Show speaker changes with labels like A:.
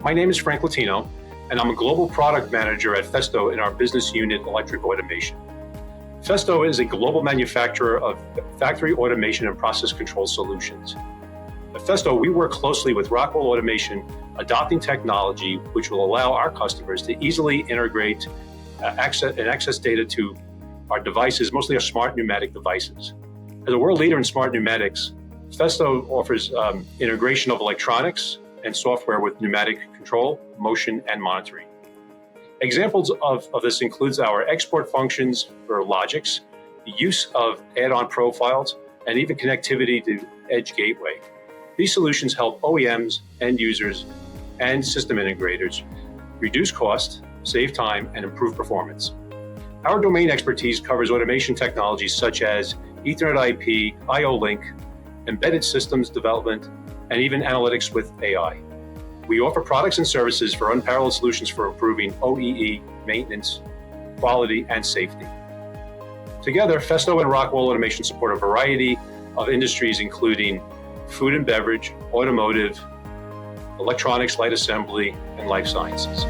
A: My name is Frank Latino, and I'm a global product manager at Festo in our business unit, Electric Automation. Festo is a global manufacturer of factory automation and process control solutions. At Festo, we work closely with Rockwell Automation, adopting technology which will allow our customers to easily integrate access data to our devices, mostly our smart pneumatic devices. As a world leader in smart pneumatics, Festo offers integration of electronics and software with pneumatic control, motion, and monitoring. Examples of this includes our export functions for Logix, the use of add-on profiles, and even connectivity to Edge Gateway. These solutions help OEMs, end users, and system integrators reduce cost, save time, and improve performance. Our domain expertise covers automation technologies such as Ethernet IP, I/O Link, embedded systems development, and even analytics with AI. We offer products and services for unparalleled solutions for improving OEE, maintenance, quality, and safety. Together, Festo and Rockwell Automation support a variety of industries including food and beverage, automotive, electronics, light assembly, and life sciences.